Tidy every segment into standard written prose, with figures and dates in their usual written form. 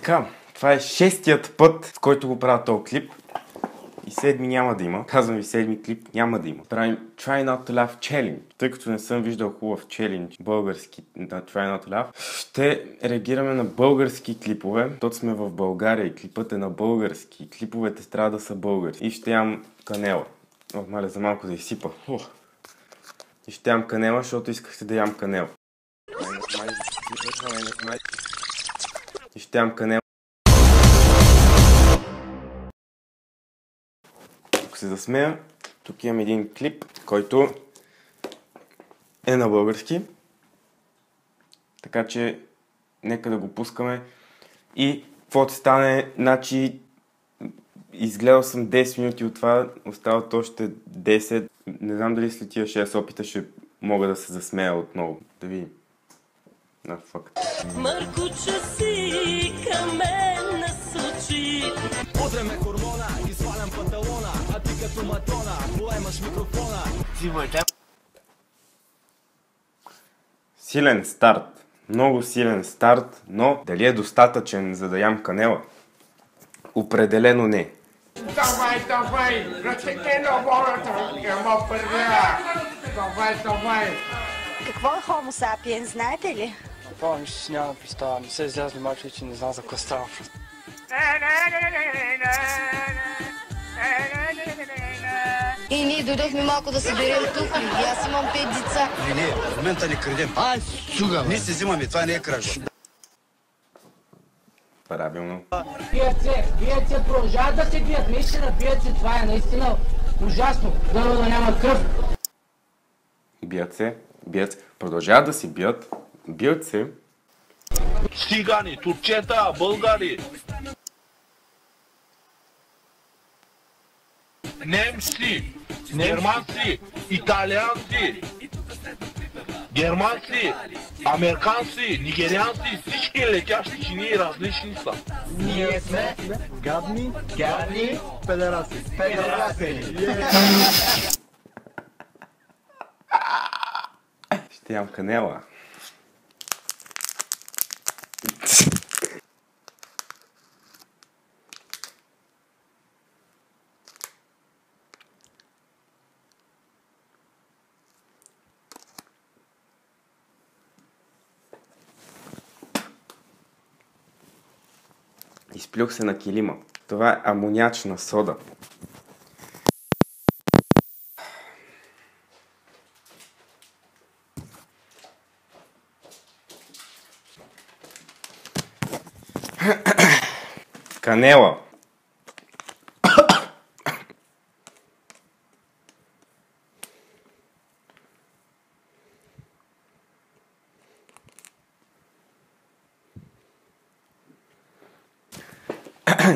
така, това е шестият път, с който го правя този клип. И седми няма да има. Казвам ви, седми клип няма да има. Правим Try Not To Laugh Challenge. Тъй като не съм виждал хубав челендж български на Try Not To Laugh, ще реагираме на български клипове. Тото сме в България и клипът е на български. Клиповете трябва да са български. И ще ям канела. О, маля за малко да изсипа. И ще ям канела, защото искахте да ям канела. И ще ям канела. Ако се засмея, тук имам един клип, който е на български. Така че нека да го пускаме. И каквото стане, значи изгледал съм 10 минути от това, остават още 10. Не знам дали след тия 6 опита ще мога да се засмея отново. Да видим. На факт. Маркуча си към мен насочи. Утре ме хормона, извалям панталона, а ти като матона, поемаш микрофона. Силен старт. Много силен старт, но дали е достатъчен за да ям канела? Определено не. Давай, разтекне на волята, ама първия. Давай. Какво е Homo sapiens, знаете ли? Направо нищо си няма представа. Не се излязли мачове, че не знам за какво става. И ние дойдохме малко да съберем тухли. И аз имам 5 деца. Не, в момента не крадем. Ай, суга, ние се взимаме, това не е кражба. Правилно. Бият се, продължават да се бият, наистина бият се, това е наистина ужасно, дано да няма кръв. Бият се, продължават да се бият се. Цигани, турчета, българи, немци, германци, италианци, германци, американци, нигерианци, всички летящи чинии различни са. Ние сме гадни педераси. Ще ям канела. Изплюх се на килима. Това е амонячна сода. Канела.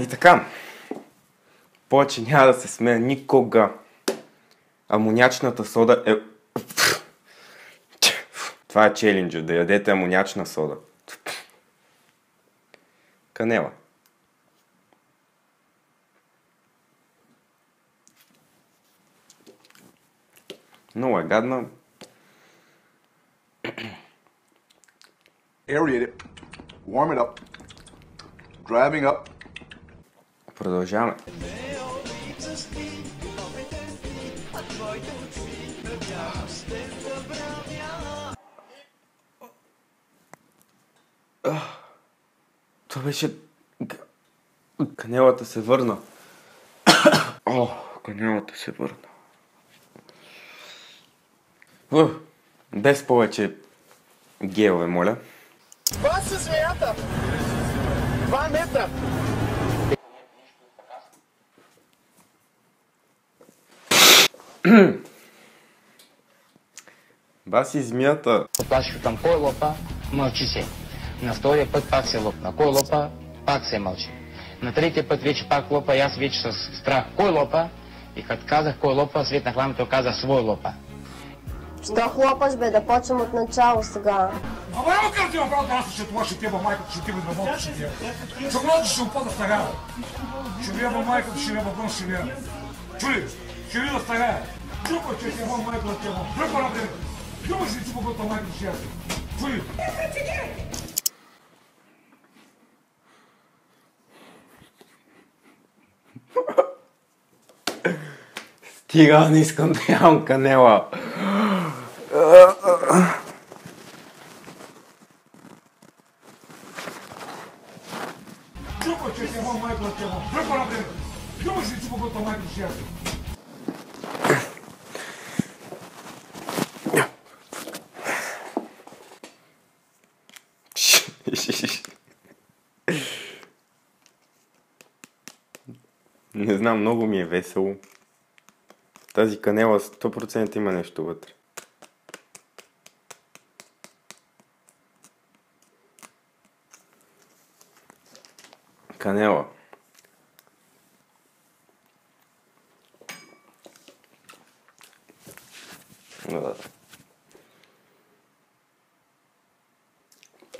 И така, повече няма да се смея никога. Амонячната сода е... Това е челенджа, да ядете амонячна сода. Канела. Много е гадна. Aerate it, warm it up, driving up. Продължаваме. Това беше... Канелата се върна. О, канелата се върна. Без повече гелове, моля. Това са змеята! 2 метра! Баси змията. Оплаших там, кой лопа, мълчи се. На втория път пак се лопна. Кой лопа, пак се мълчи. На третия път вече пак лопа и аз вече с страх. Кой лопа? И като казах кой лопа, светнах ламето каза свой лопа. Що хлопаш, бе, да почнем от начало сега. Ама няма как ти направо да аз ще това, ще теба майката, ще теба да мога, ще теба. Ще мога, ще опада стага. Ще вия майката, ще вия бабон, ще вия. Чули, ще вия стага. Чупа, че теба майката, теба. Препара, бе. Чупа, ще чупа, който майката, ще я. Чули. Стига, не искам да ям канела. Чупа, че те мам майка да те мам. Чупа на ден. Чупа си чупа който майка ще яде. Не знам, много ми е весело. Тази канела 100% има нещо вътре. Канела.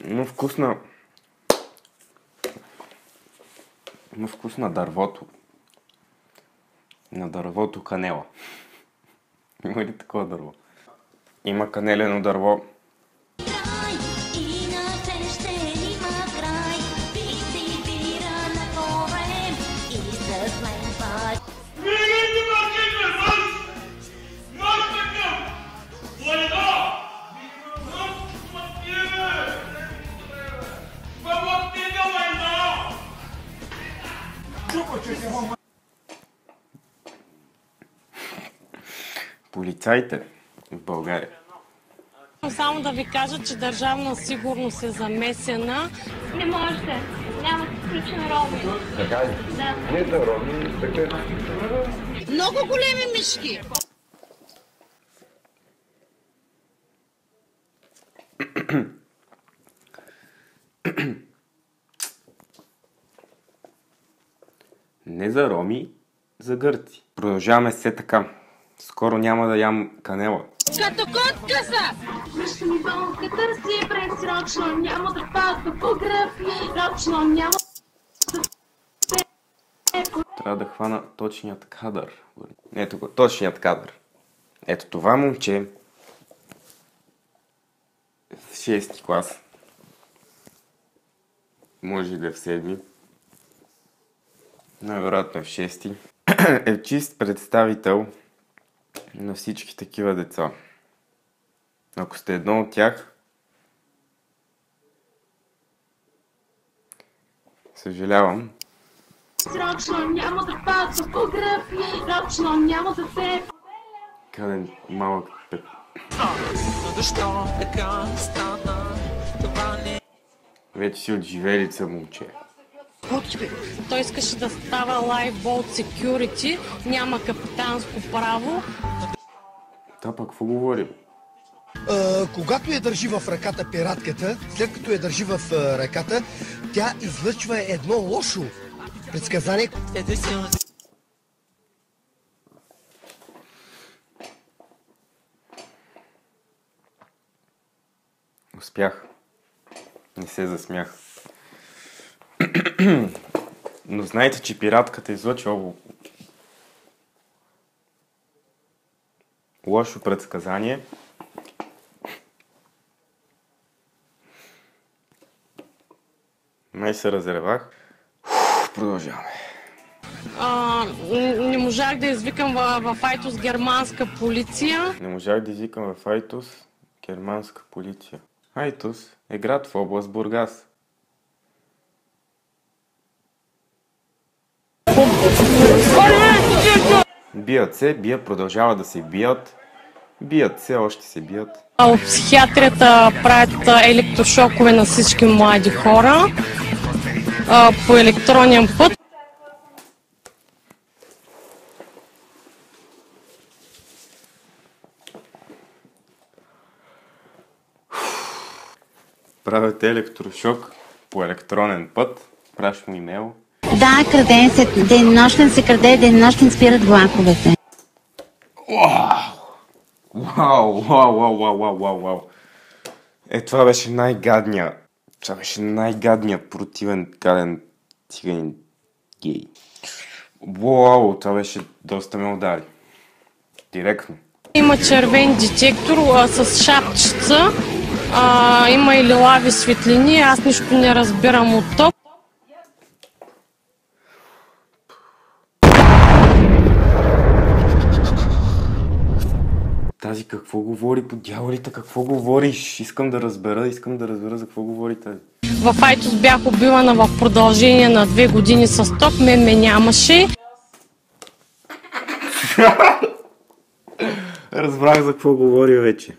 Има вкус на... Има вкус на дървото. На дървото канела. Има ли такова дърво? Има канелено дърво. Полицаите в България. Само да ви кажа, че Държавна сигурност е замесена. Не можете. Няма да включим роми. Така ли? Да. Не да роми, така. Много големи мишки. Не за роми, за гърци. Продължаваме все така. Скоро няма да ям канела. Като котка са! Вижте ми болка, търси предсрочно, няма да пазва фотографии, рочно, няма да... Трябва да хвана точният кадър. Ето го, точният кадър. Ето това момче в 6 клас. Може да е в 7. Най-вероятно е в 6. Е чист представител на всички такива деца. Ако сте едно от тях, съжалявам. Срочно няма да пазва фотографии, рочно няма да се... Каден малък пет. Защо така стана? Това не... Вече си от живелица, момче. Той искаше да става Lifeboat Security, няма капитанско право. Та пък какво говорим? Когато я държи в ръката пиратката, след като я държи в ръката, тя излъчва едно лошо предсказание. Успях. Не се засмях. Но знаете, че пиратката излъчва лошо предсказание. Май се разревах. Продължаваме. Не можах да извикам в Айтос германска полиция. Не можах да извикам в Айтос германска полиция. Айтос е град в област Бургас. Бият се, продължават да се бият. Бият се, още се бият. От психиатрията правят електрошокове на всички млади хора по електронен път. Правят електрошок по електронен път. Праща му имейл. Да, краде се, денонощен се краде, денонощен спират влаковете. Вау. Това беше най-гадният. Това беше най-гадният противен гаден циганин гей. Вау, това беше доста ме удари. Директно. Има червен детектор с шапчица. Има и лилави светлини. Аз нищо не разбирам от топ. Тази какво говори по дяволите? Какво говориш? Искам да разбера за какво говори тази. В Айтос бях убивана в продължение на 2 години с ток, мен ме нямаше. Разбрах за какво говори вече.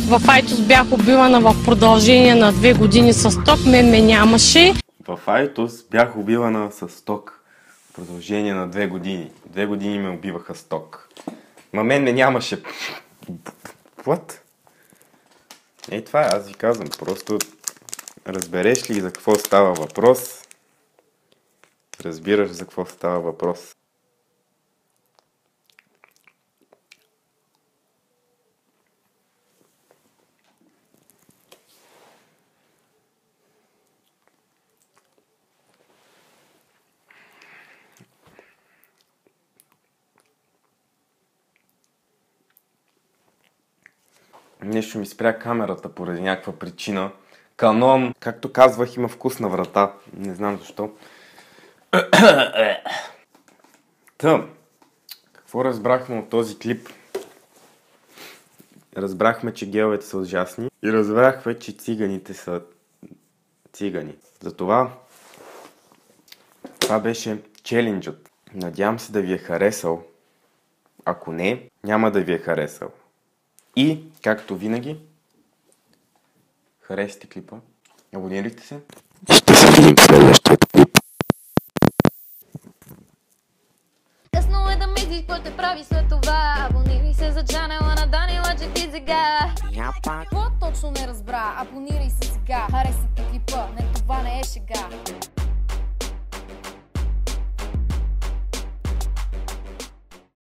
В Айтос бях убивана в продължение на 2 години с ток, мен ме нямаше. В Айтос бях убивана с ток в продължение на 2 години. 2 години ме убиваха с ток. Ма мен ме нямаше. What? Ей, това е, аз ви казвам. Просто разбереш ли за какво става въпрос? Разбираш за какво става въпрос. Нещо ми спря камерата поради някаква причина. Canon, както казвах, има вкус на врата. Не знам защо. Какво разбрахме от този клип? Разбрахме, че геовете са ужасни. И разбрахме, че циганите са цигани. Затова това беше челенджът. Надявам се да ви е харесал. Ако не, няма да ви е харесал. И, както винаги, харесайте клипа, абонирайте се. Ще се видим в следващия клип. Късно е да мислиш, какво те прави след това. Абонирай се за чанела на Данила, че ти сега. Какво точно не разбра? Абонирай се сега. Харесайте клипа.